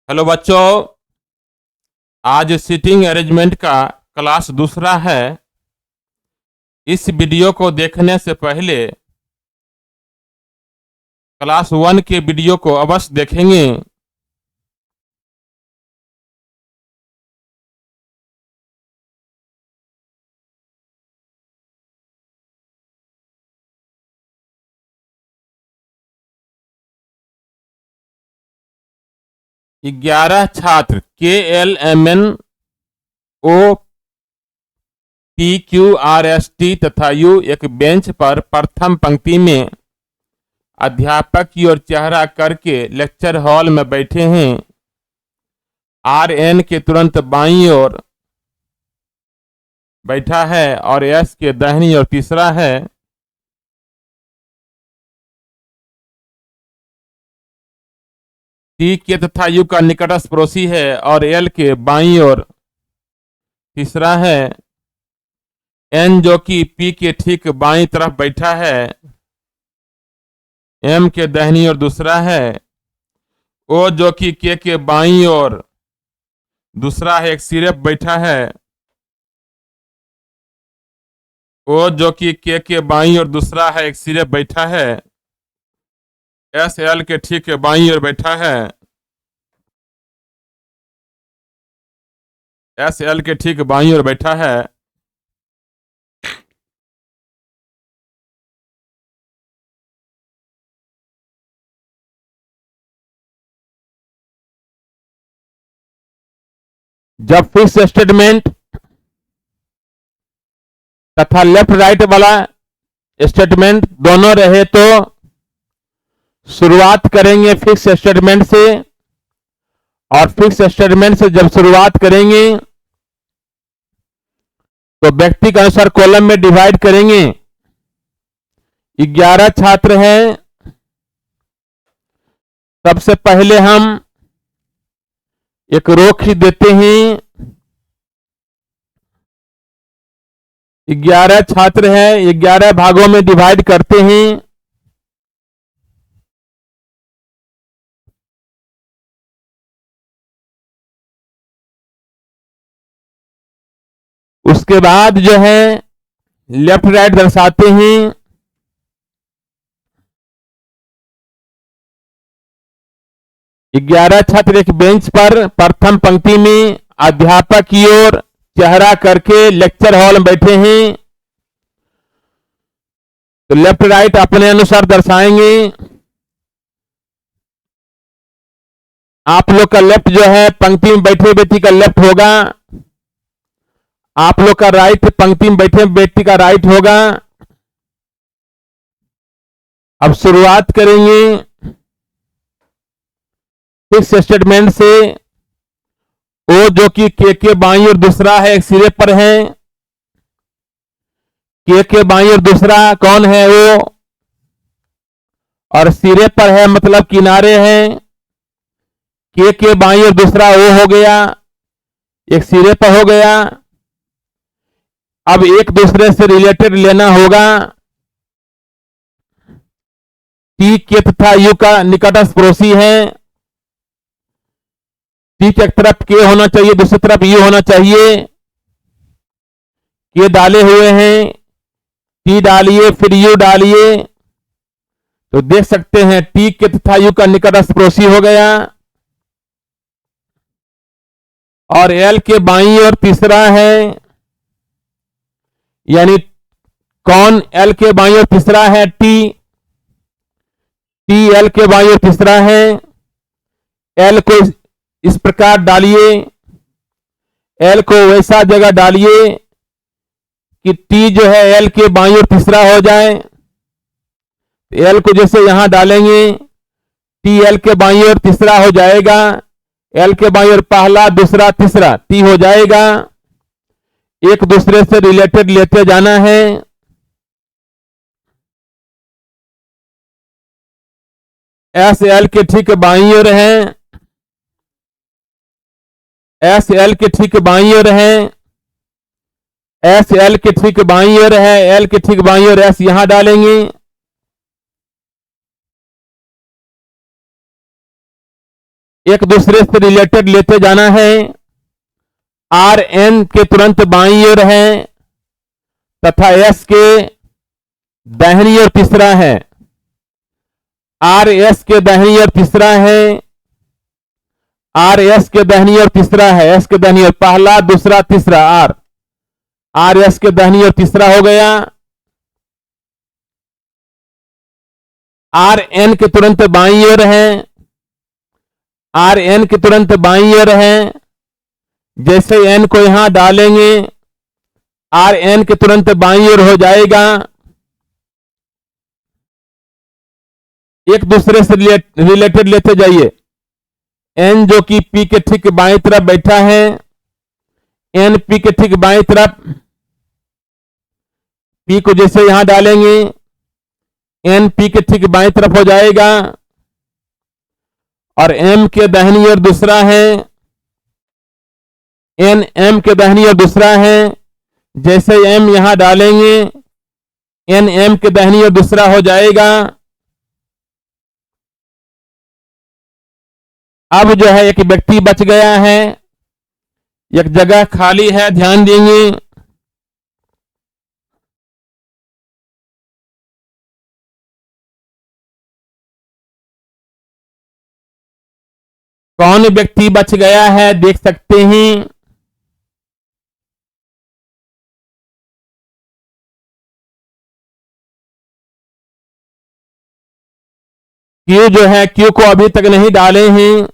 Hello बच्चों। आज seating arrangement का क्लास दूसरा है। इस वीडियो को देखने से पहले क्लास 1 के वीडियो को अवश्य देखेंगे। ग्यारह छात्र KLMNOPQRST तथा U एक बेंच पर प्रथम पंक्ति में अध्यापक की ओर चेहरा करके लेक्चर हॉल में बैठे हैं। RN के तुरंत बाईं ओर बैठा है और S के दाहिनी ओर तीसरा है। T के तथा U का निकटस्थ पड़ोसी है और L के बाईं ओर तीसरा है। N जो कि P के ठीक बाईं तरफ बैठा है, M के दाहिनी ओर दूसरा है। O जो कि K के बाईं ओर दूसरा है, एक सिरे पर बैठा है। O जो कि K के बाईं ओर दूसरा है, एक सिरे पर बैठा है। S L के ठीक बाईं ओर बैठा है। S L के ठीक बाईं ओर बैठा है। जब फिक्स स्टेटमेंट तथा लेफ्ट राइट वाला स्टेटमेंट दोनों रहे तो शुरुआत करेंगे फिक्स स्टेटमेंट से, और फिक्स स्टेटमेंट से जब शुरुआत करेंगे तो व्यक्ति के अनुसार कॉलम में डिवाइड करेंगे। 11 छात्र हैं। सबसे पहले हम एक रो खींच देते हैं। 11 छात्र हैं, 11 भागों में डिवाइड करते हैं। उसके बाद जो है लेफ्ट राइट दर्शाते हैं। 11 छात्र एक बेंच पर प्रथम पंक्ति में अध्यापक की ओर चेहरा करके लेक्चर हॉल में बैठे हैं। तो लेफ्ट राइट अपने अनुसार दर्शाएंगे। आप लोग का लेफ्ट जो है पंक्ति में बैठे व्यक्ति का लेफ्ट होगा, आप लोग का राइट पंक्ति में बैठे व्यक्ति का राइट होगा। अब शुरुआत करेंगे फिक्स स्टेटमेंट से। ओ जो कि के बाईं ओर दूसरा है, एक सिरे पर है। के बाईं ओर दूसरा कौन है? वो, और सिरे पर है मतलब किनारे हैं। के बाईं ओर दूसरा वो हो गया, एक सिरे पर हो गया। अब एक दूसरे से रिलेटेड लेना होगा। टी के तथा यू का निकटस्थ पड़ोसी है। टी की एक तरफ के होना चाहिए, दूसरी तरफ यू होना चाहिए। के डाले हुए हैं, टी डालिए फिर यू डालिए, तो देख सकते हैं टी के तथा यू का निकटस्थ पड़ोसी हो गया। और एल के बाईं ओर तीसरा है, यानी कौन एल के बाईं ओर तीसरा है? टी एल के बाईं ओर तीसरा है। एल को इस प्रकार डालिए, एल को वैसा जगह डालिए कि टी जो है एल के बाईं ओर तीसरा हो जाए। एल को जैसे यहां डालेंगे, टी एल के बाईं ओर तीसरा हो जाएगा। एल के बाईं ओर पहला, दूसरा, तीसरा टी हो जाएगा। एक दूसरे से रिलेटेड लेते जाना है। एस एल के ठीक बाईं ओर है, एस एल के ठीक बाईं ओर है, एस एल के ठीक बाईं ओर है, एल के ठीक बाईं ओर एस यहां डालेंगे। एक दूसरे से रिलेटेड लेते जाना है। आर एन के तुरंत बाईं ओर है तथा एस के दाहिनी ओर तीसरा है। आर एस के दाहिनी ओर तीसरा है। आर एस के दाहिनी ओर तीसरा है। एस के दाहिनी ओर पहला, दूसरा, तीसरा। आर आर एस के दाहिनी ओर तीसरा हो गया। आर एन के तुरंत बाईं ओर है। आर एन के तुरंत बाईं ओर है। जैसे एन को यहां डालेंगे आर एन के तुरंत बाईं ओर हो जाएगा। एक दूसरे से रिलेटेड लेते जाइए। एन जो कि पी के ठीक बाईं तरफ बैठा है, एन पी के ठीक बाईं तरफ, पी को जैसे यहां डालेंगे एन पी के ठीक बाईं तरफ हो जाएगा। और एम के दाहिनी ओर दूसरा है, एन एम के दाहिनी ओर दूसरा है। जैसे एम यहां डालेंगे एन एम के दाहिनी ओर दूसरा हो जाएगा। अब जो है एक व्यक्ति बच गया है, एक जगह खाली है, ध्यान देंगे। कौन व्यक्ति बच गया है देख सकते हैं। क्यू जो है, क्यू को अभी तक नहीं डाले हैं।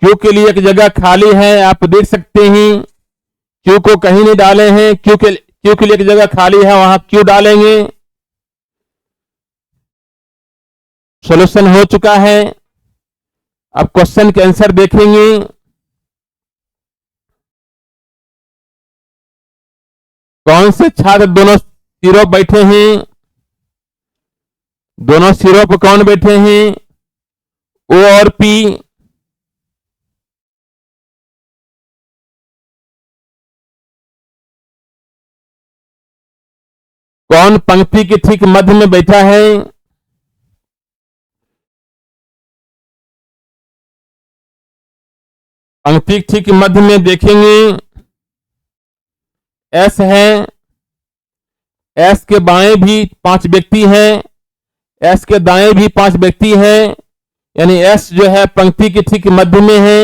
क्यू के लिए एक जगह खाली है, आप देख सकते हैं। क्यू को कहीं नहीं डाले हैं। क्यू के लिए एक जगह खाली है, वहां क्यू डालेंगे। सॉल्यूशन हो चुका है। अब क्वेश्चन के आंसर देखेंगे। कौन से छात्र दोनों सिरों बैठे हैं? दोनों सिरों पर कौन बैठे हैं? ओ और पी। कौन पंक्ति के ठीक मध्य में बैठा है? पंक्ति ठीक मध्य में देखेंगे एस है। एस के बाएं भी 5 व्यक्ति हैं, एस के दाएं भी 5 व्यक्ति हैं, यानी एस जो है पंक्ति के ठीक मध्य में है।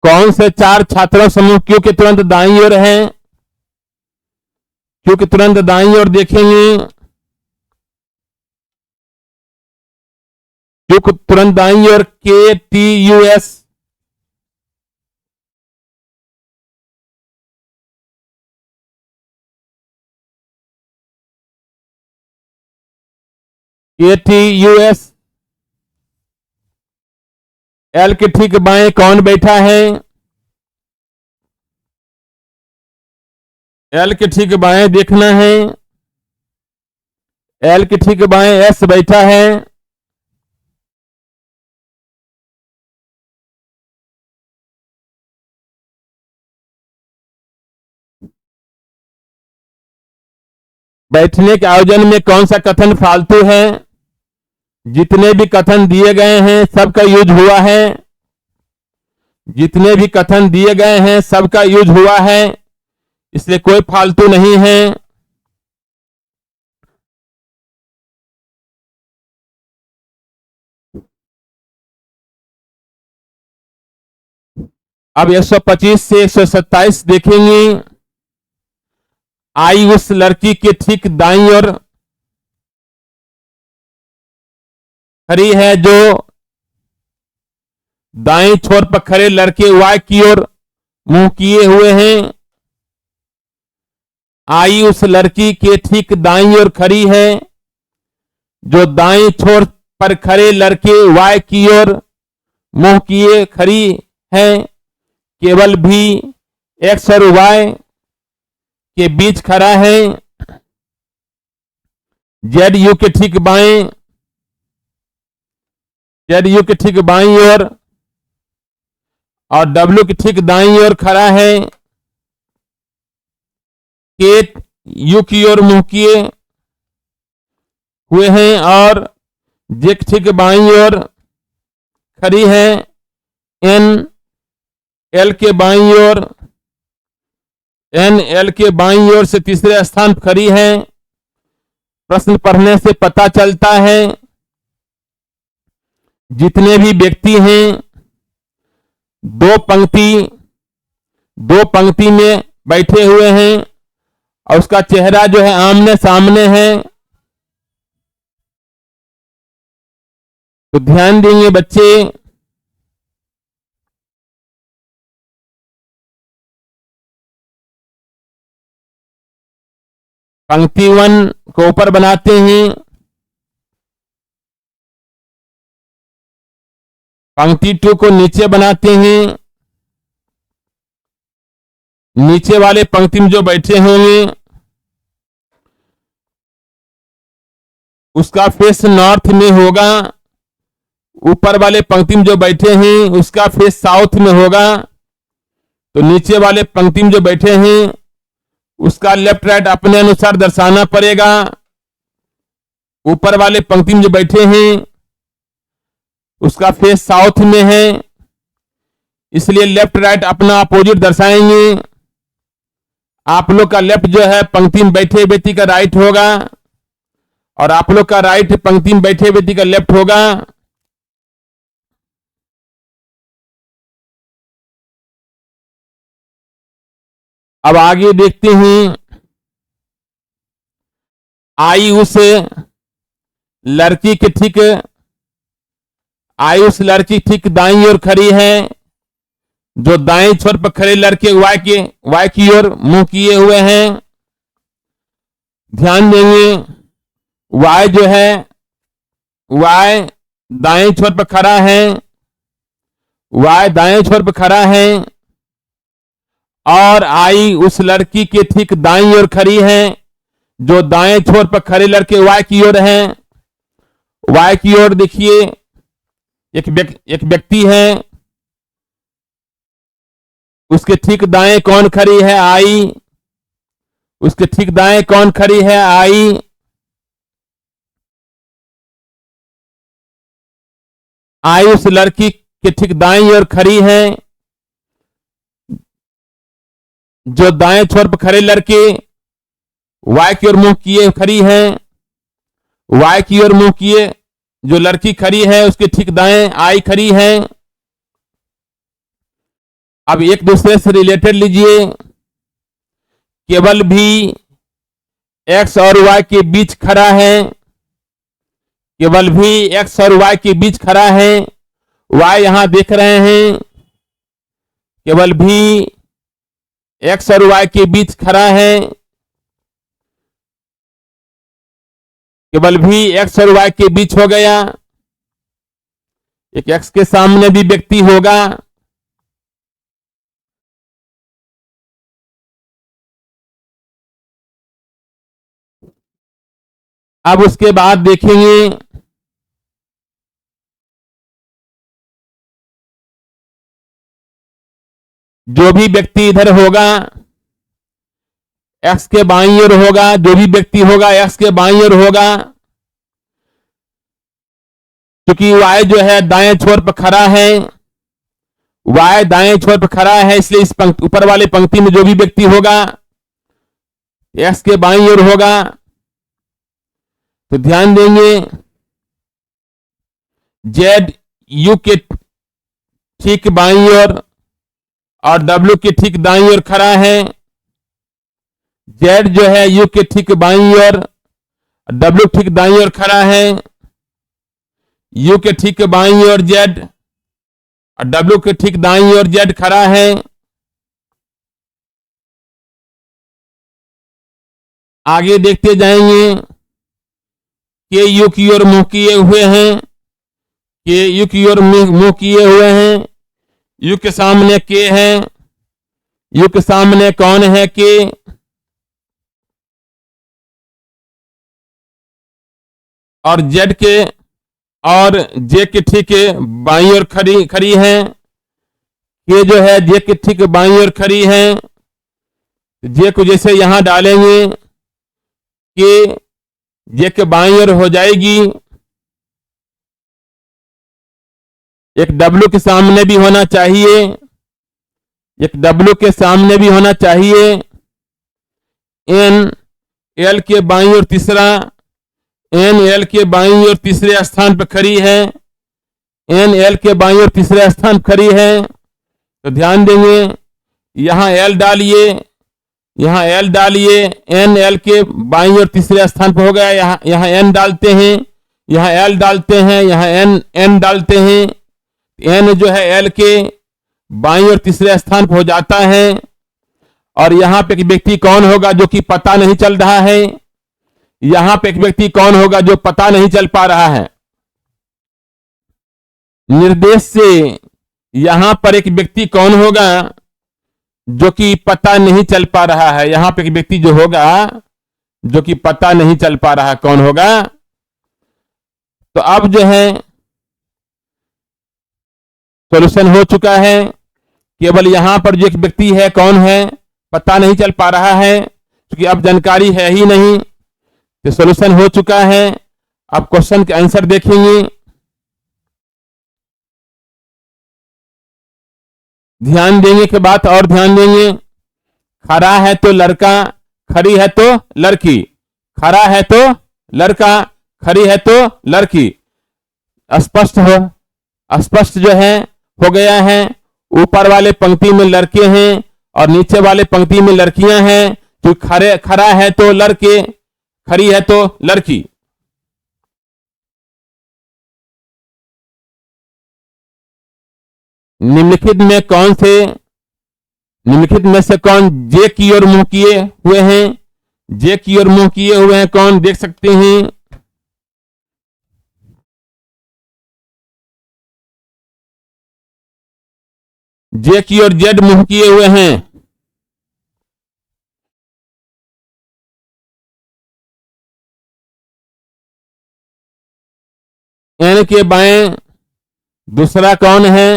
कौन से 4 छात्रों समूह क्यू के तुरंत दाईं ओर है? क्यू के तुरंत दाईं ओर देखेंगे। क्यू के तुरंत दाईं ओर के टी यू एस। के टी यू एस। एल के ठीक बाएं कौन बैठा है? एल के ठीक बाएं देखना है। एल के ठीक बाएं एस बैठा है। बैठने के आयोजन में कौन सा कथन फालतू है? जितने भी कथन दिए गए हैं सबका यूज हुआ है। जितने भी कथन दिए गए हैं सबका यूज हुआ है, इसलिए कोई फालतू नहीं है। अब 125 से 127 देखेंगे। आई उस लड़की के ठीक दाईं ओर खड़ी है जो दाएं छोर पर खड़े लड़के वाई की ओर मुंह किए हुए हैं। आई उस लड़की के ठीक दाईं ओर खड़ी है जो दाएं छोर पर खड़े लड़के वाई की ओर मुंह किए खड़ी है। केवल भी एक्स और वाई के बीच खड़ा है। जेड यू के ठीक बाएं, जेड यू के ठीक बाईं ओर और डब्ल्यू की ठीक दाईं ओर खड़ा है। के यू की ओर मुंह किए हुए हैं और जे की ठीक बाईं ओर खड़ी है। एन एल के बाईं ओर, एन एल के बाईं ओर से तीसरे स्थान पर खड़ी है। प्रश्न पढ़ने से पता चलता है जितने भी व्यक्ति हैं दो पंक्ति में बैठे हुए हैं और उसका चेहरा जो है आमने सामने है। तो ध्यान देंगे बच्चे, पंक्ति 1 को ऊपर बनाते हैं, पंक्ति 2 को नीचे बनाते हैं। नीचे वाले पंक्ति में जो बैठे होंगे उसका फेस नॉर्थ में होगा। ऊपर वाले पंक्ति में जो बैठे हैं उसका फेस साउथ में होगा। तो नीचे वाले पंक्ति में जो बैठे हैं उसका लेफ्ट राइट अपने अनुसार दर्शाना पड़ेगा। ऊपर वाले पंक्ति में जो बैठे हैं उसका फेस साउथ में है, इसलिए लेफ्ट राइट अपना अपोजिट दर्शाएंगे। आप लोग का लेफ्ट जो है पंक्ति में बैठे व्यक्ति का राइट होगा और आप लोग का राइट पंक्ति में बैठे व्यक्ति का लेफ्ट होगा। अब आगे देखते हैं। आई उस लड़की के ठीक, आई उस लड़की ठीक दाईं ओर खड़ी है। जो दाएं छोर पर खड़े लड़के वाई की ओर मुंह किए हुए हैं। ध्यान देंगे, वाई जो है वाई दाएं छोर पर खड़ा है, वाई दाएं छोर पर खड़ा है और आई उस लड़की के ठीक दाईं ओर खड़ी है। जो दाएं छोर पर खड़े लड़के वाई की ओर हैं। वाई की ओर देखिए एक व्यक्ति है, उसके ठीक दाएं कौन खड़ी है? आई। उसके ठीक दाएं कौन खड़ी है? आई। आई उस लड़की के ठीक दाईं ओर खड़ी है। जो दाएं छोर पर खड़े लड़के वाई की ओर मुंह किए खड़ी है। वाई की ओर मुंह किए जो लड़की खड़ी है उसके ठीक दाएं आई खड़ी है। अब एक दूसरे से रिलेटेड लीजिए। केवल भी एक्स और वाई के बीच खड़ा है, केवल भी एक्स और वाई के बीच खड़ा है। वाई यहां देख रहे हैं, केवल भी एक्स और वाई के बीच खड़ा है। केवल भी एक्स और वाई के बीच हो गया। एक एक्स के सामने भी व्यक्ति होगा। अब उसके बाद देखेंगे जो भी व्यक्ति इधर होगा एक्स के बाईं ओर होगा। जो भी व्यक्ति होगा एक्स के बाईं ओर होगा। क्योंकि वाई जो है दाएं छोर पर खड़ा है, वाई दाएं छोर पर खड़ा है, इसलिए इस ऊपर वाले पंक्ति में जो भी व्यक्ति होगा एक्स के बाईं ओर होगा। तो ध्यान देंगे, जेड यू के ठीक बाईं ओर और डब्ल्यू के ठीक दाईं ओर खड़ा है। जेड जो है यू के ठीक बाईं ओर, डब्ल्यू ठीक दाईं ओर खड़ा है। यू के ठीक बाईं ओर जेड और डब्ल्यू के ठीक दाईं ओर जेड खड़ा है। आगे देखते जाएंगे। के यू की ओर मुंह किए हुए हैं, के यू की ओर मुंह किए हुए हैं। यू के सामने के है, यू के सामने कौन है? के। और जेड के और जे के ठीक बाईं ओर खड़ी है। के जो है जे के ठीक बाईं ओर खड़ी है, जे को जैसे यहां डालेंगे के जे के बाईं ओर हो जाएगी। एक डब्लू के सामने भी होना चाहिए, एक डब्लू के सामने भी होना चाहिए। एन एल के बाईं ओर तीसरा, एन एल के बाईं ओर तीसरे स्थान पर खड़ी है, एन एल के बाईं ओर तीसरे स्थान पर खड़ी है। तो ध्यान देंगे, यहां एल डालिए, यहां एल डालिए, एन एल के बाईं ओर तीसरे स्थान पर हो गया। यहां एन डालते हैं, यहां एल डालते हैं, यहां एन डालते हैं। एन जो है एल के बाईं ओर तीसरे स्थान पर हो जाता है। और यहां पे एक व्यक्ति कौन होगा जो कि पता नहीं चल रहा है, यहां पे एक व्यक्ति कौन होगा जो पता नहीं चल पा रहा है। निर्देश से यहां पर एक व्यक्ति कौन होगा जो कि पता नहीं चल पा रहा है। यहां पे एक व्यक्ति जो होगा जो कि पता नहीं चल पा रहा है, कौन होगा। तो अब जो है सॉल्यूशन हो चुका है। केवल यहां पर जो एक व्यक्ति है कौन है, पता नहीं चल पा रहा है, क्योंकि अब जानकारी है ही नहीं। तो सॉल्यूशन हो चुका है। अब क्वेश्चन के आंसर देखेंगे। ध्यान देंगे के बात और ध्यान देंगे। खड़ा है तो लड़का, खड़ी है तो लड़की, खड़ा है तो लड़का, खड़ी है तो लड़की। स्पष्ट जो है हो गया है। ऊपर वाले पंक्ति में लड़के हैं और नीचे वाले पंक्ति में लड़कियां हैं। जो खड़ा है तो लड़के, खड़ी है तो लड़की। निम्नलिखित में से कौन जे की ओर मुंह किए हुए हैं, जे की ओर मुंह किए हुए हैं कौन, देख सकते हैं। जे की ओर जेड मुंह किए हुए हैं। एन के बाएं दूसरा कौन है,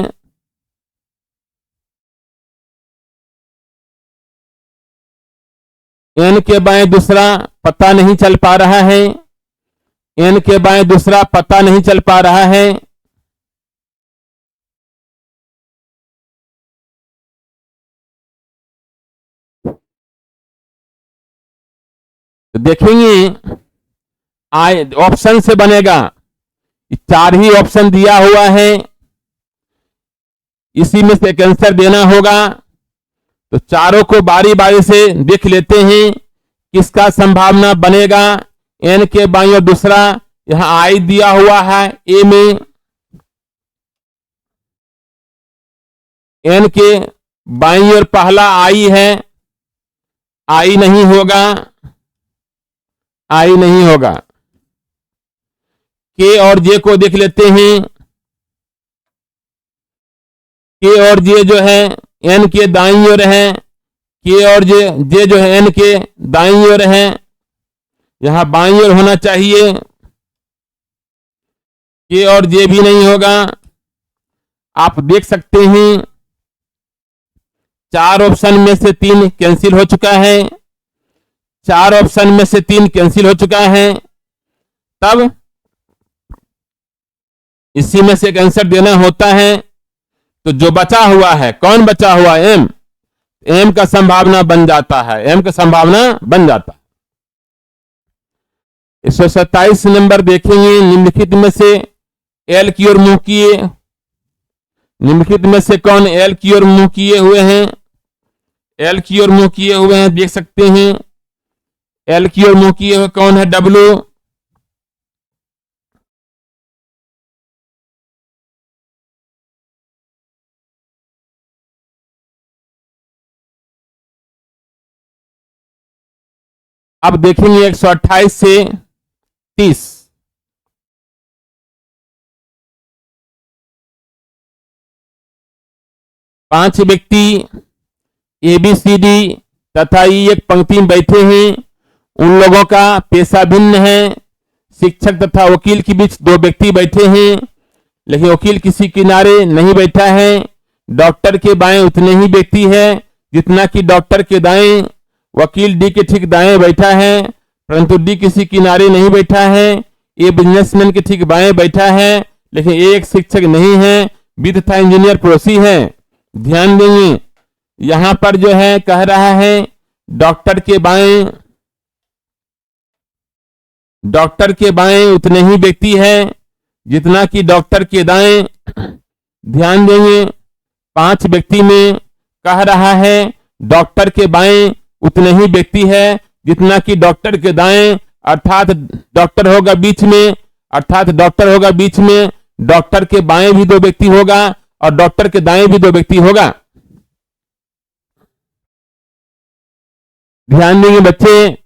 एन के बाएं दूसरा पता नहीं चल पा रहा है, एन के बाएं दूसरा पता नहीं चल पा रहा है। तो देखेंगे ऑप्शन से बनेगा। चार ही ऑप्शन दिया हुआ है, इसी में से एक आंसर देना होगा। तो चारों को बारी बारी से देख लेते हैं किसका संभावना बनेगा। एन के बाईं ओर दूसरा, यहां आई दिया हुआ है ए में, एन के बाईं ओर पहला आई है, आई नहीं होगा, आई नहीं होगा। के और जे को देख लेते हैं। के और जे जो है एन के दाईं ओर है, के और जे जो है एन के दाईं ओर है, यहां बाईं ओर होना चाहिए। के और जे भी नहीं होगा। आप देख सकते हैं चार ऑप्शन में से तीन कैंसिल हो चुका है, चार ऑप्शन में से तीन कैंसिल हो चुका है। तब इसी में से एक आंसर देना होता है। तो जो बचा हुआ है, कौन बचा हुआ, एम, एम का संभावना बन जाता है, एम का संभावना बन जाता है। 127 नंबर देखेंगे। निम्नलिखित में से एल की ओर मुंह किए, निम्नलिखित में से कौन एल की ओर मुंह किए हुए हैं, एल की ओर मुंह किए हुए हैं, देख सकते हैं। एल की ओर मुंह किए हुए कौन है, डब्लू। अब देखेंगे 128 से 30। पांच व्यक्ति ए बी सी डी तथा ई एक पंक्ति में बैठे हैं। उन लोगों का पेशा भिन्न है। शिक्षक तथा वकील के बीच दो व्यक्ति बैठे हैं, लेकिन वकील किसी किनारे नहीं बैठा है। डॉक्टर के बाएं उतने ही व्यक्ति है जितना कि डॉक्टर के दाएं। वकील डी के ठीक दाएं बैठा है, परंतु डी किसी किनारे नहीं बैठा है। ए बिजनेसमैन के ठीक बाएं बैठा है, लेकिन ए एक शिक्षक नहीं है, बी तथा इंजीनियर पड़ोसी है। ध्यान देंगे, यहां पर जो है कह रहा है डॉक्टर के बाएं उतने ही व्यक्ति है जितना कि डॉक्टर के दाएं। ध्यान देंगे, 5 व्यक्ति में कह रहा है डॉक्टर के बाएं उतने ही व्यक्ति है जितना कि डॉक्टर के दाएं, अर्थात डॉक्टर होगा बीच में, डॉक्टर के बाएं भी 2 व्यक्ति होगा और डॉक्टर के दाएं भी 2 व्यक्ति होगा। ध्यान देंगे बच्चे,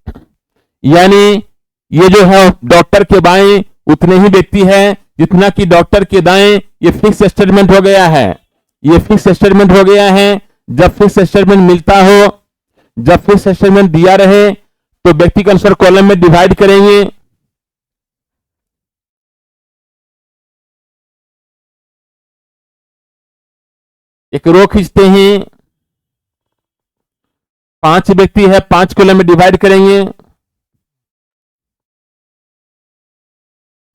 यानी ये जो है डॉक्टर के बाएं उतने ही व्यक्ति है जितना कि डॉक्टर के दाएं। ये फिक्स स्टेटमेंट हो गया है, जब फिक्स स्टेटमेंट मिलता हो, जब फिक्स स्टेटमेंट दिया रहे तो व्यक्ति के अनुसार कॉलम में डिवाइड करेंगे। एक रो खींचते हैं, 5 व्यक्ति है, 5 कॉलम में डिवाइड करेंगे,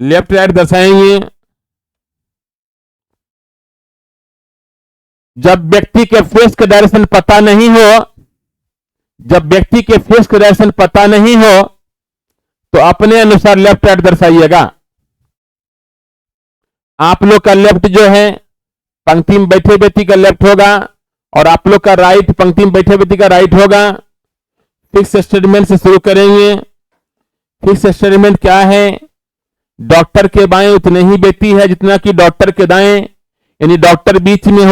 लेफ्ट राइट दर्शाएंगे। जब व्यक्ति के फेस का डायरेक्शन पता नहीं हो, तो अपने अनुसार लेफ्ट राइट दर्शाइएगा। आप लोग का लेफ्ट जो है पंक्ति में बैठे व्यक्ति का लेफ्ट होगा और आप लोग का राइट पंक्ति में बैठे व्यक्ति का राइट होगा। फिक्स स्टेटमेंट से शुरू करेंगे। फिक्स स्टेटमेंट क्या है? डॉक्टर के बाएं उतने ही व्यक्ति है जितना कि डॉक्टर के दाएं, यानी डॉक्टर बीच में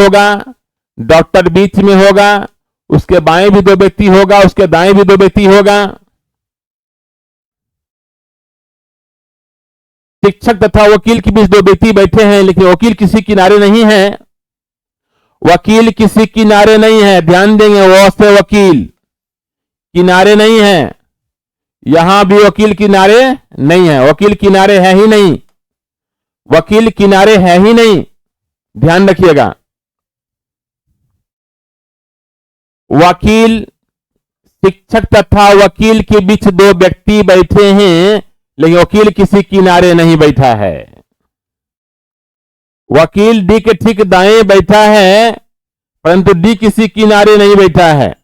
होगा, उसके बाएं भी 2 व्यक्ति होगा, उसके दाएं भी 2 व्यक्ति होगा। शिक्षक तथा वकील के बीच 2 व्यक्ति बैठे हैं, लेकिन वकील किसी किनारे नहीं है। ध्यान देंगे, वो से वकील किनारे नहीं है, यहां भी वकील किनारे नहीं है, वकील किनारे है ही नहीं, ध्यान रखिएगा। वकील, शिक्षक तथा वकील के बीच 2 व्यक्ति बैठे हैं, लेकिन वकील किसी किनारे नहीं बैठा है। वकील डी के ठीक दाएं बैठा है, परंतु डी किसी किनारे नहीं बैठा है।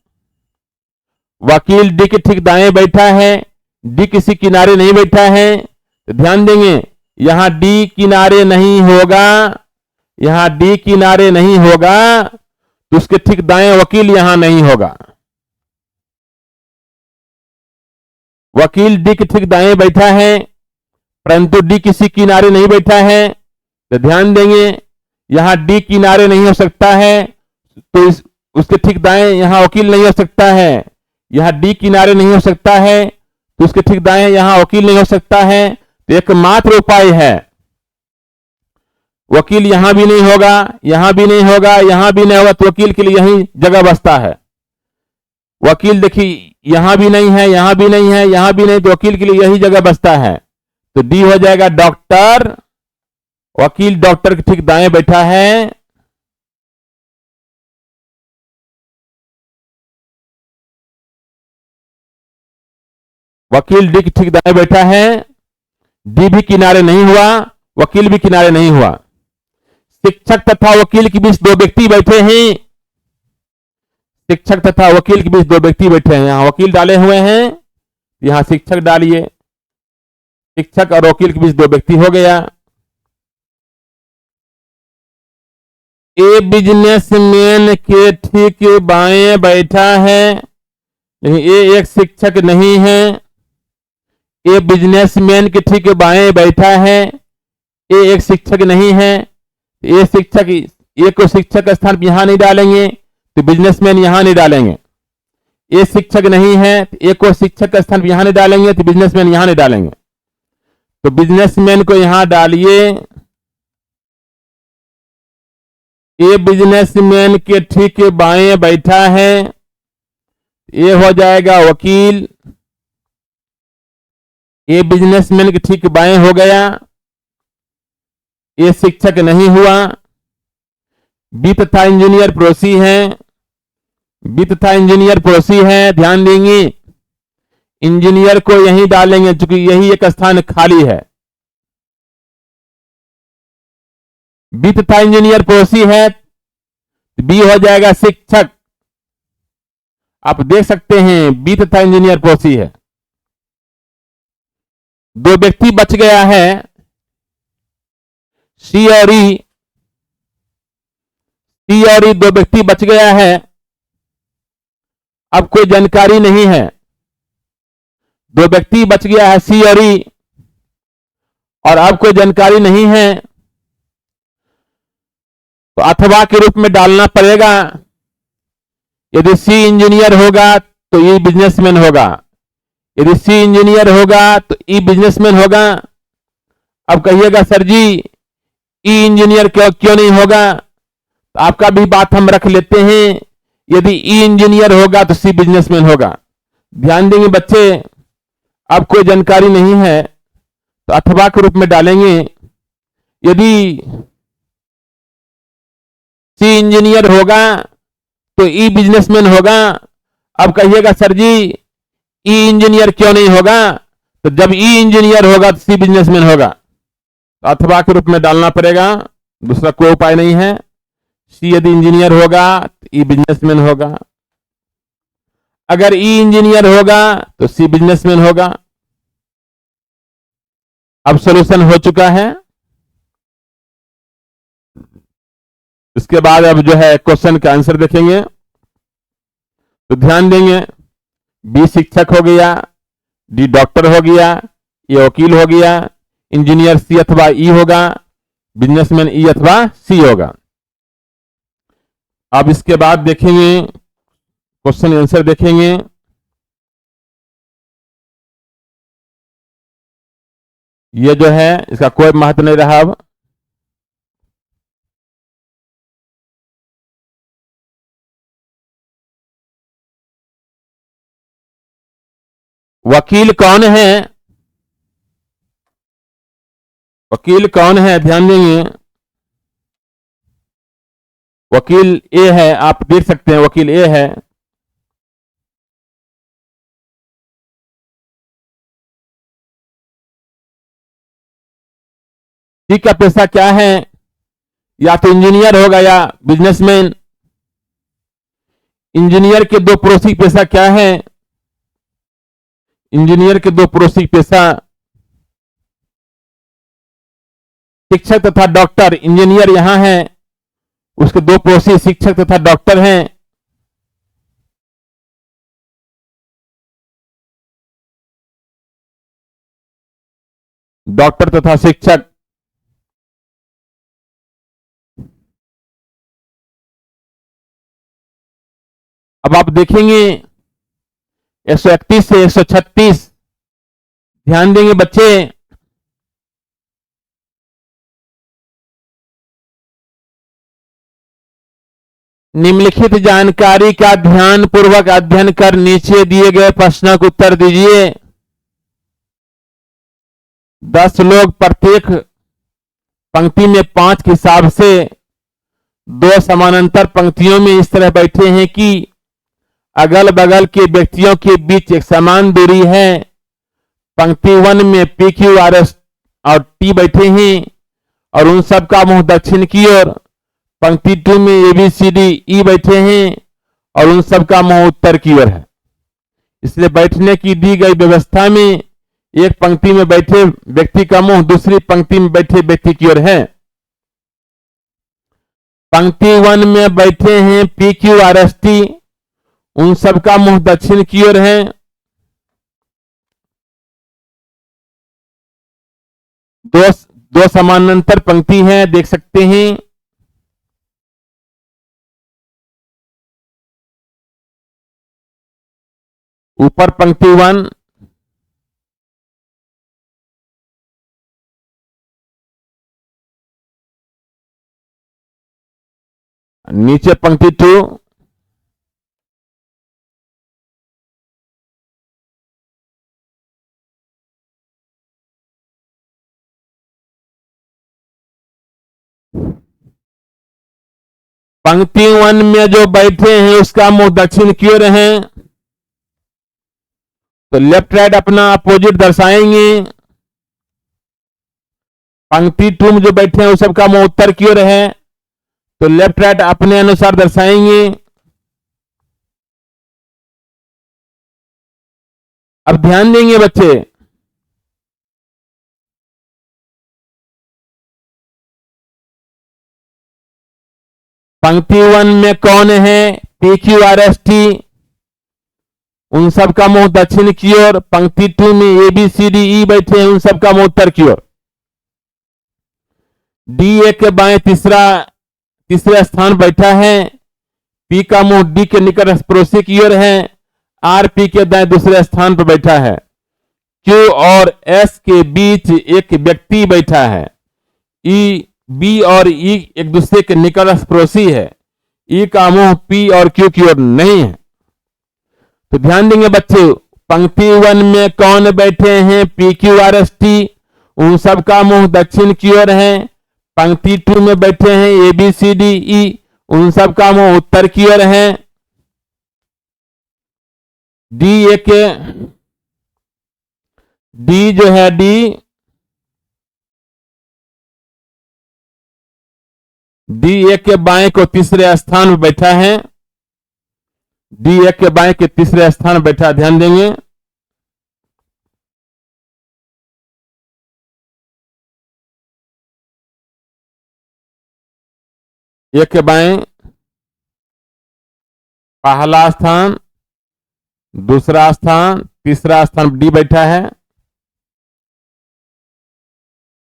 वकील डी के ठीक दाएं बैठा है, डी किसी किनारे नहीं बैठा है। तो ध्यान देंगे, यहां डी किनारे नहीं होगा, तो उसके ठीक दाएं वकील यहां नहीं होगा। वकील डी के ठीक दाएं बैठा है, परंतु डी किसी किनारे नहीं बैठा है। तो ध्यान देंगे, यहां डी किनारे नहीं हो सकता है, तो उसके ठीक दाएं यहां वकील नहीं हो सकता है। यहां डी किनारे नहीं हो सकता है, तो उसके ठीक दाएं यहां वकील नहीं हो सकता है। तो एकमात्र उपाय है, वकील यहां भी नहीं होगा, तो वकील के लिए यही जगह बचता है। वकील देखिए यहां भी नहीं है, तो वकील के लिए यही जगह बचता है। तो डी हो जाएगा डॉक्टर, वकील डॉक्टर के ठीक दाएं बैठा है। वकील डी के ठीक दाएं बैठा है, डी भी किनारे नहीं हुआ, वकील भी किनारे नहीं हुआ। शिक्षक तथा वकील के बीच 2 व्यक्ति बैठे हैं, यहां वकील डाले हुए हैं, यहां शिक्षक डालिए। शिक्षक और वकील के बीच 2 व्यक्ति हो गया। ए बिजनेसमैन के ठीक बाएं बैठा है, लेकिन ये एक शिक्षक नहीं है। ए बिजनेसमैन के ठीक बाएं बैठा है, ये एक शिक्षक नहीं है। ये शिक्षक, ए को शिक्षक स्थान पर यहां नहीं डालेंगे, तो बिजनेसमैन यहां नहीं डालेंगे। ये शिक्षक नहीं है, ए को शिक्षक स्थान पर यहां नहीं डालेंगे, तो बिजनेसमैन यहां नहीं डालेंगे। तो बिजनेसमैन को यहां डालिए। ये बिजनेसमैन के ठीक बाएं बैठा है, ये हो जाएगा वकील। ये बिजनेसमैन के ठीक बाएं हो गया, ये शिक्षक नहीं हुआ। बी तथा इंजीनियर पड़ोसी हैं, बी तथा इंजीनियर पड़ोसी हैं। ध्यान देंगे, इंजीनियर को यहीं डालेंगे क्योंकि यही एक स्थान खाली है। बी तथा इंजीनियर पड़ोसी है, बी हो जाएगा शिक्षक। आप देख सकते हैं बी तथा इंजीनियर पड़ोसी है। दो व्यक्ति बच गया है, सी और ई। सी और ई दो व्यक्ति बच गया है। अब कोई जानकारी नहीं है, दो व्यक्ति बच गया है सी और ई, और अब कोई जानकारी नहीं है, तो अथवा के रूप में डालना पड़ेगा। यदि सी इंजीनियर होगा तो ई बिजनेसमैन होगा, यदि सी इंजीनियर होगा तो ई बिजनेसमैन होगा। अब कहिएगा सर जी ई इंजीनियर क्यों क्यों नहीं होगा, तो आपका भी बात हम रख लेते हैं। यदि ई इंजीनियर होगा तो सी बिजनेसमैन होगा। ध्यान देंगे बच्चे, अब कोई जानकारी नहीं है तो अथवा के रूप में डालेंगे। यदि सी इंजीनियर होगा तो ई बिजनेसमैन होगा। अब कहिएगा सर जी ई इंजीनियर क्यों नहीं होगा, तो जब ई इंजीनियर होगा तो सी बिजनेसमैन होगा, तो अथवा के रूप में डालना पड़ेगा, दूसरा कोई उपाय नहीं है। सी यदि इंजीनियर होगा तो ई बिजनेसमैन होगा, अगर ई इंजीनियर होगा तो सी बिजनेसमैन होगा। अब सॉल्यूशन हो चुका है। इसके बाद अब जो है क्वेश्चन का आंसर देखेंगे। तो ध्यान देंगे, बी शिक्षक हो गया, डी डॉक्टर हो गया, ए वकील हो गया, इंजीनियर सी अथवा ई होगा, बिजनेसमैन ई अथवा सी होगा। अब इसके बाद देखेंगे क्वेश्चन आंसर देखेंगे। ये जो है इसका कोई महत्व नहीं रहा। अब वकील कौन है, वकील कौन है, ध्यान देंगे। वकील ए है, आप देख सकते हैं वकील ए है। सी का पेशा क्या है, या तो इंजीनियर होगा या बिजनेसमैन। इंजीनियर के दो पड़ोसी पेशा क्या है, इंजीनियर के दो पड़ोसी पेशा शिक्षक तथा डॉक्टर। इंजीनियर यहां है, उसके दो पड़ोसी शिक्षक तथा डॉक्टर हैं। डॉक्टर तथा शिक्षक। अब आप देखेंगे 131 से 136, ध्यान देंगे बच्चे। निम्नलिखित जानकारी का ध्यान पूर्वक अध्ययन कर नीचे दिए गए प्रश्नों का उत्तर दीजिए। 10 लोग प्रत्येक पंक्ति में 5 के हिसाब से दो समानांतर पंक्तियों में इस तरह बैठे हैं कि अगल बगल के व्यक्तियों के बीच एक समान दूरी है। पंक्ति 1 में पी क्यू आर एस और टी बैठे हैं और उन सब का मुंह दक्षिण की ओर। पंक्ति 2 में A B C D E बैठे हैं और उन सब का मुंह उत्तर की ओर है। इसलिए बैठने की दी गई व्यवस्था में एक पंक्ति में बैठे व्यक्ति का मुंह दूसरी पंक्ति में बैठे व्यक्ति की ओर है। पंक्ति 1 में बैठे हैं P Q R S T, उन सब का मुंह दक्षिण की ओर है। दो समानांतर पंक्ति है, देख सकते हैं। ऊपर पंक्ति 1, नीचे पंक्ति 2। पंक्ति 1 में जो बैठे हैं उसका मुंह दक्षिण की ओर है, तो लेफ्ट राइट अपना अपोजिट दर्शाएंगे। पंक्ति 2 में जो बैठे हैं उस सबका मुंह उत्तर की ओर है, तो लेफ्ट राइट अपने अनुसार दर्शाएंगे। अब ध्यान देंगे बच्चे, पंक्ति 1 में कौन है, PQRST, उन सब का मुंह दक्षिण की ओर। पंक्ति 2 में ABCDE बैठे हैं, उन सब का मुंह उत्तर की ओर। DA के बाएं तीसरे स्थान बैठा है, P का मुंह D के निकट पड़ोसी की ओर है, RP के दाएं दूसरे स्थान पर बैठा है। Q और S के बीच एक व्यक्ति बैठा है, B और E एक दूसरे के निकट पड़ोसी है, E का मुंह P और Q की ओर नहीं है। तो ध्यान देंगे बच्चे, पंक्ति 1 में कौन बैठे हैं, PQRST, उन सब का मुंह दक्षिण की ओर है। पंक्ति 2 में बैठे हैं ABCDE, उन सब का मुंह उत्तर की ओर है। D जो है D के बाएं को तीसरे स्थान में बैठा है, D के बाएं के तीसरे स्थान में बैठा, ध्यान देंगे। एक के बाएं पहला स्थान, दूसरा स्थान, तीसरा स्थान D बैठा है।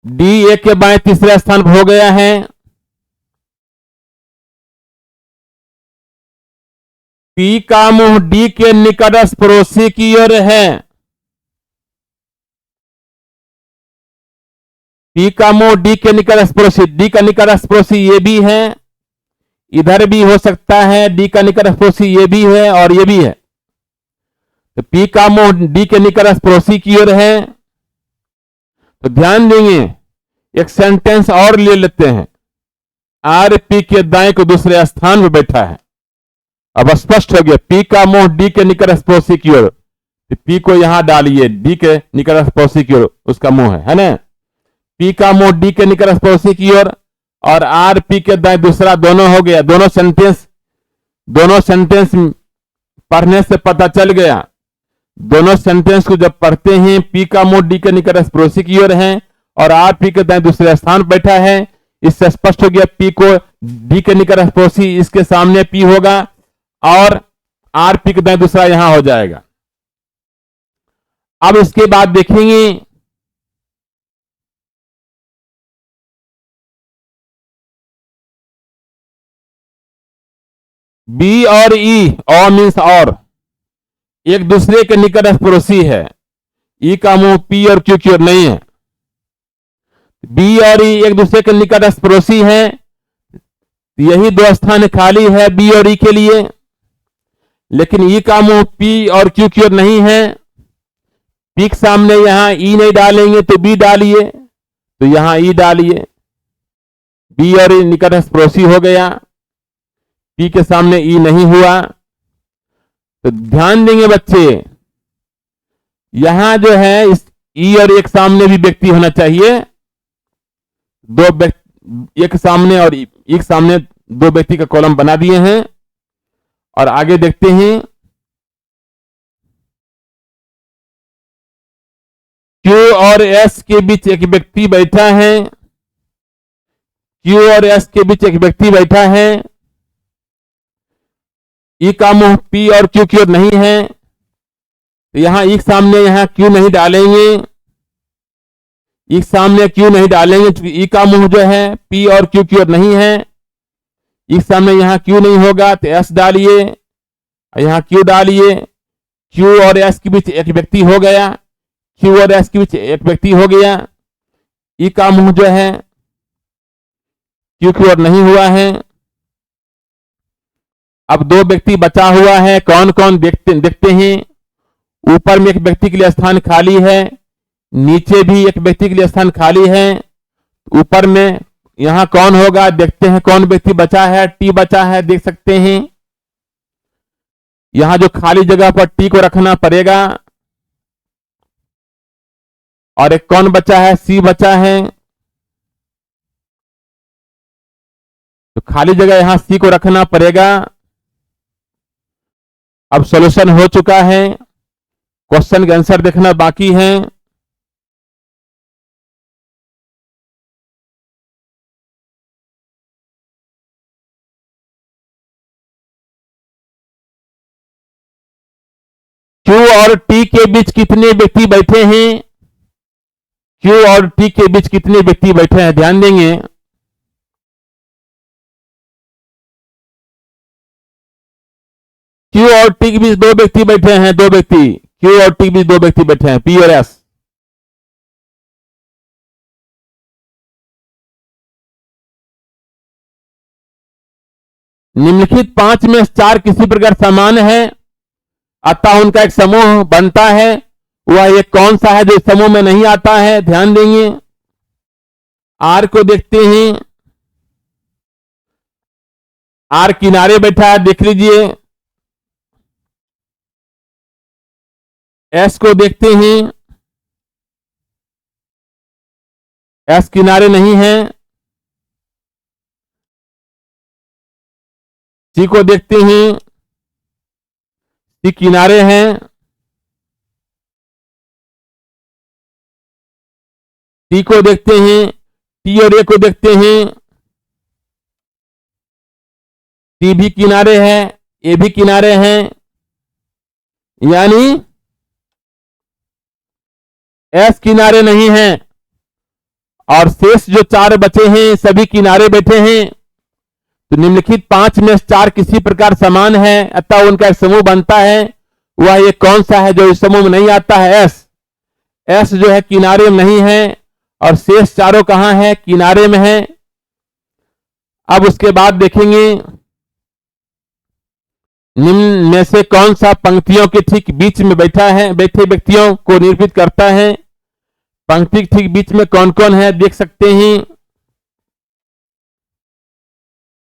D एक के बाएं तीसरे स्थान पर हो गया है। P का मुंह D के निकट पड़ोसी की ओर है। P का मुंह D के निकट पड़ोसी, D का निकट पड़ोसी ये भी है, इधर भी हो सकता है, D का निकट पड़ोसी ये भी है और ये भी है। तो P का मुंह D के निकट पड़ोसी की ओर है। तो ध्यान देंगे, एक सेंटेंस और ले लेते हैं, RP के दाएं को दूसरे स्थान पर बैठा है। अब स्पष्ट हो गया, P का मुंह D के निकट पड़ोसी की ओर, तो P को यहां डालिए, D के निकट पड़ोसी की ओर उसका मुंह है ना। P का मुंह D के निकट पड़ोसी की ओर और RP के दाएं दूसरा, दोनों हो गया। दोनों सेंटेंस पढ़ने से पता चल गया। दोनों सेंटेंस को जब पढ़ते हैं, P का मुंह D के निकट पड़ोसी की ओर है और RP के दाएं दूसरे स्थान बैठा है, इससे स्पष्ट हो गया P को D के निकट पड़ोसी, इसके सामने P होगा और RP के दाएं दूसरा यहां हो जाएगा। अब इसके बाद देखेंगे B और E, O मीन्स और, एक दूसरे के निकट पड़ोसी है। E का मुंह P और Q की ओर नहीं है। B और E एक दूसरे के निकट पड़ोसी है, यही दो स्थान खाली है B और E के लिए, लेकिन E का मुंह P और Q की ओर नहीं है। P के सामने यहां E नहीं डालेंगे तो B डालिए, तो यहां E डालिए। B और E निकट पड़ोसी हो गया, P के सामने E नहीं हुआ। तो ध्यान देंगे बच्चे, यहां जो है इस E और एक सामने भी व्यक्ति होना चाहिए। एक सामने और एक सामने दो व्यक्ति का कॉलम बना दिए हैं। और आगे देखते हैं, Q और S के बीच एक व्यक्ति बैठा है। Q और S के बीच एक व्यक्ति बैठा है। E का मुंह P और Q की ओर नहीं है, तो यहां E के सामने यहां Q नहीं डालेंगे। E के सामने Q नहीं डालेंगे क्योंकि E का मुंह जो है P और Q की ओर नहीं है। E के सामने यहां Q नहीं होगा तो S डालिए, यहां Q डालिए। Q और S के बीच एक व्यक्ति हो गया, Q और S के बीच एक व्यक्ति हो गया। E का मुंह जो है Q की ओर नहीं हुआ है। अब दो व्यक्ति बचा हुआ है, कौन कौन देखते हैं। ऊपर में एक व्यक्ति के लिए स्थान खाली है, नीचे भी एक व्यक्ति के लिए स्थान खाली है। ऊपर में यहां कौन होगा, देखते हैं कौन व्यक्ति बचा है। टी बचा है, देख सकते हैं। यहां जो खाली जगह पर टी को रखना पड़ेगा। और एक कौन बचा है, सी बचा है। तो खाली जगह यहां सी को रखना पड़ेगा। अब सॉल्यूशन हो चुका है, क्वेश्चन का आंसर देखना बाकी है। क्यू और टी के बीच कितने व्यक्ति बैठे हैं? क्यू और टी के बीच कितने व्यक्ति बैठे हैं, ध्यान देंगे। क्यू और टी के बीच दो व्यक्ति बैठे हैं, दो व्यक्ति। क्यू और टी के बीच दो व्यक्ति बैठे हैं, पी और एस। निम्नलिखित पांच में चार किसी प्रकार समान है, अतः उनका एक समूह बनता है। वह एक कौन सा है जो इस समूह में नहीं आता है, ध्यान देंगे। आर को देखते हैं। आर किनारे बैठा है, देख लीजिए। एस को देखते हैं। एस किनारे नहीं है। सी को देखते हैं। सी किनारे हैं। टी को देखते हैं। टी और ए को देखते हैं। टी भी किनारे है, ए भी किनारे हैं। यानी एस किनारे नहीं है। और शेष जो चार बचे हैं सभी किनारे बैठे हैं। तो निम्नलिखित पांच में चार किसी प्रकार समान है, अतः उनका एक समूह बनता है। वह ये कौन सा है जो इस समूह में नहीं आता है, एस। एस जो है किनारे में नहीं है, और शेष चारों कहां है, किनारे में है। अब उसके बाद देखेंगे निम्न में से कौन सा पंक्तियों के ठीक बीच में बैठा है, बैठे व्यक्तियों को निरूपित करता है। पंक्ति के ठीक बीच में कौन कौन है, देख सकते हैं।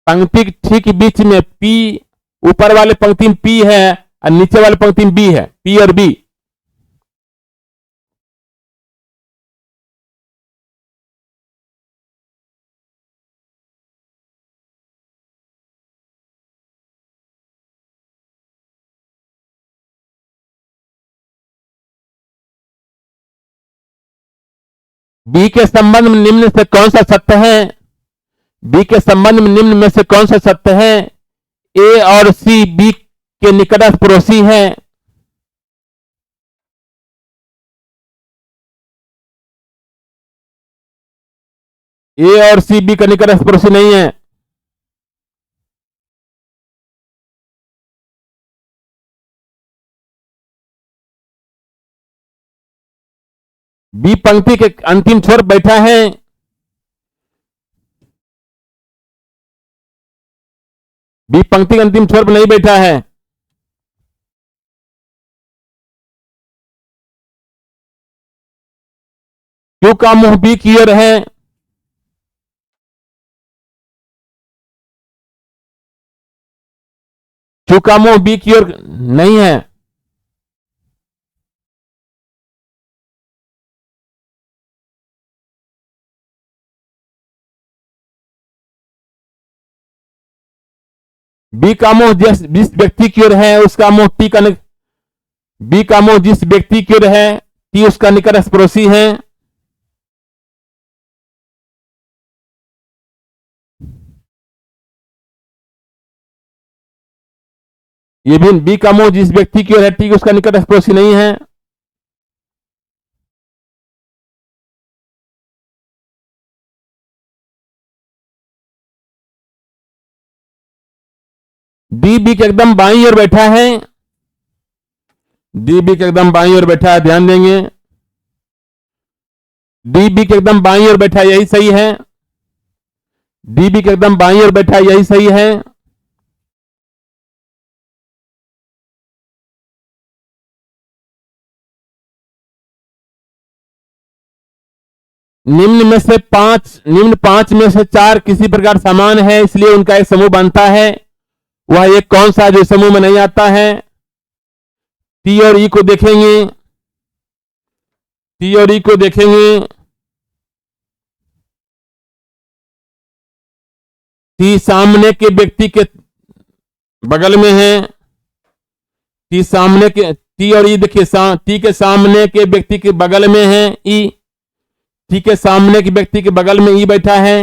पंक्ति के ठीक बीच में पी, ऊपर वाले पंक्ति में पी है और नीचे वाले पंक्ति में बी है, पी और बी। बी के संबंध में निम्न से कौन सा सत्य है? बी के संबंध में निम्न में से कौन सा सत्य है? ए और सी बी के निकटस्थ पड़ोसी है। ए और सी बी का निकटस्थ पड़ोसी नहीं है। बी पंक्ति के अंतिम छोर बैठा है। बी पंक्ति के अंतिम छोर पर नहीं बैठा है। क्यू का मुंह बी की ओर है। क्यू का मुंह बी की ओर नहीं है। बी का मुंह जिस व्यक्ति की ओर है उसका मुंह टी का बी का मुंह जिस व्यक्ति की ओर है टी उसका निकटस्थ पड़ोसी है। ये भी बी का मुंह जिस व्यक्ति की ओर है टी उसका निकटस्थ पड़ोसी नहीं है। डी बी के एकदम बाईं ओर बैठा है। डी बी के एकदम बाईं ओर बैठा है, ध्यान देंगे। डी बी के एकदम बाईं ओर बैठा है, यही सही है। डी बी के एकदम बाईं ओर बैठा है, यही सही है। निम्न पांच में से चार किसी प्रकार समान है, इसलिए उनका एक समूह बनता है। वह एक कौन सा जो समूह में नहीं आता है? टी और ई को देखेंगे। टी और ई को देखेंगे। टी सामने के व्यक्ति के बगल में है। टी सामने के, टी और ई देखिए, टी के सामने के व्यक्ति के बगल में है ई। टी के सामने के व्यक्ति के बगल में ई बैठा है।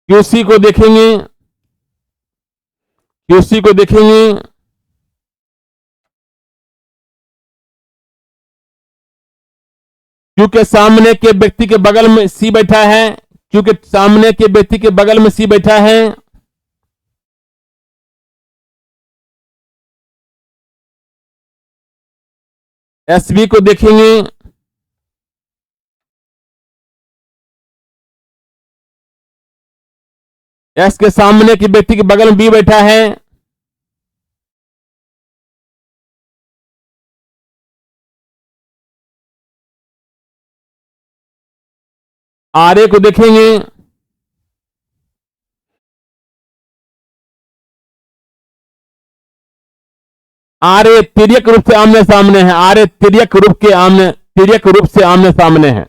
क्यूसी को देखेंगे। क्यूसी को देखेंगे। क्यू के सामने के व्यक्ति के बगल में सी बैठा है। क्यू के सामने के व्यक्ति के बगल में सी बैठा है। एसबी को देखेंगे। एस के सामने के व्यक्ति के बगल में बी बैठा है। आर ए को देखेंगे। आर ए तिर्यक रूप से आमने सामने है। आर ए तिर्यक रूप से आमने सामने है।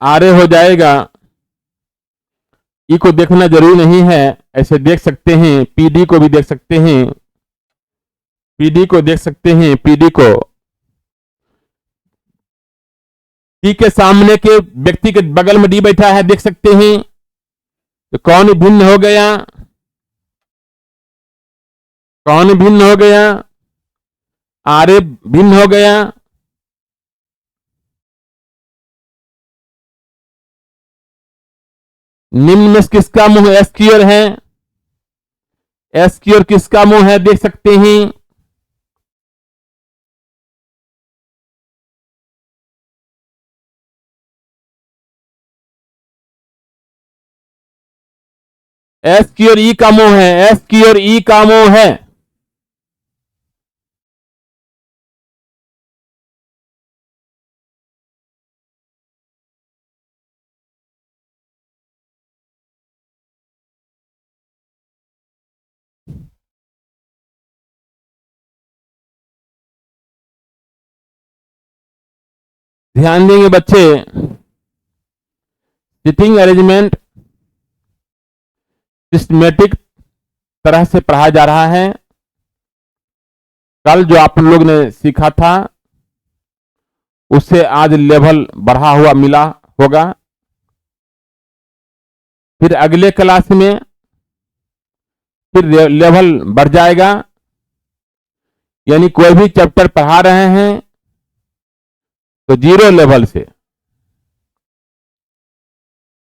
आर ए हो जाएगा। ई को देखना जरूरी नहीं है, ऐसे देख सकते हैं। पीडी को भी देख सकते हैं। पीडी को देख सकते हैं। पीडी को टी के सामने के व्यक्ति के बगल में डी बैठा है, देख सकते हैं। तो कौन भिन्न हो गया? कौन भिन्न हो गया? आर ए भिन्न हो गया। निम्न में किसका मुंह एस की ओर है? एस की ओर किसका मुंह है, देख सकते हैं। एस की ओर ई का मुंह है। एस की ओर ई का मुंह है। ध्यान देंगे बच्चे, सिटिंग अरेंजमेंट सिस्टमेटिक तरह से पढ़ाया जा रहा है। कल जो आप लोग ने सीखा था उससे आज लेवल बढ़ा हुआ मिला होगा। फिर अगले क्लास में फिर लेवल बढ़ जाएगा। यानी कोई भी चैप्टर पढ़ा रहे हैं तो 0 लेवल से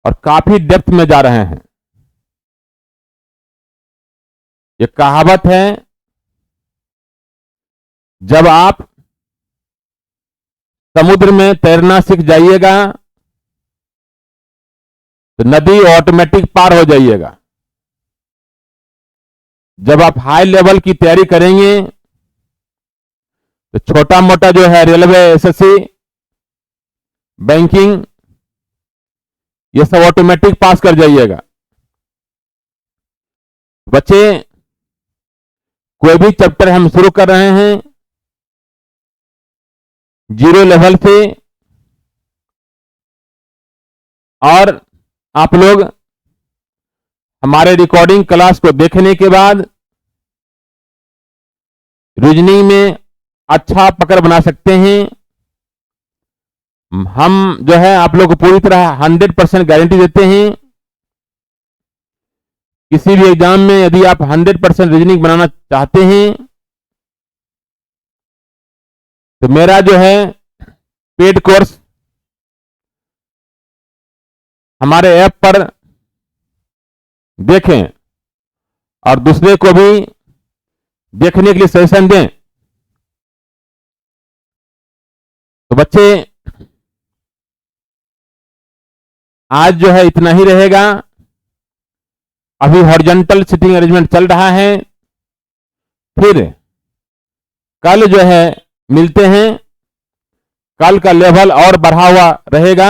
और काफी डेप्थ में जा रहे हैं। ये कहावत है, जब आप समुद्र में तैरना सीख जाइएगा तो नदी ऑटोमेटिक पार हो जाइएगा। जब आप हाई लेवल की तैयारी करेंगे तो छोटा मोटा जो है रेलवे, एसएससी, बैंकिंग, ये सब ऑटोमेटिक पास कर जाइएगा। बच्चे, कोई भी चैप्टर हम शुरू कर रहे हैं 0 लेवल से, और आप लोग हमारे रिकॉर्डिंग क्लास को देखने के बाद रीजनिंग में अच्छा पकड़ बना सकते हैं। हम जो है आप लोग को पूरी तरह 100% गारंटी देते हैं। किसी भी एग्जाम में यदि आप 100% रीजनिंग बनाना चाहते हैं तो मेरा जो है पेड कोर्स हमारे ऐप पर देखें और दूसरे को भी देखने के लिए सजेशन दें। तो बच्चे, आज जो है इतना ही रहेगा। अभी हॉरिजॉन्टल सिटिंग अरेंजमेंट चल रहा है, फिर कल जो है मिलते हैं। कल का लेवल और बढ़ा हुआ रहेगा।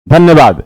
धन्यवाद।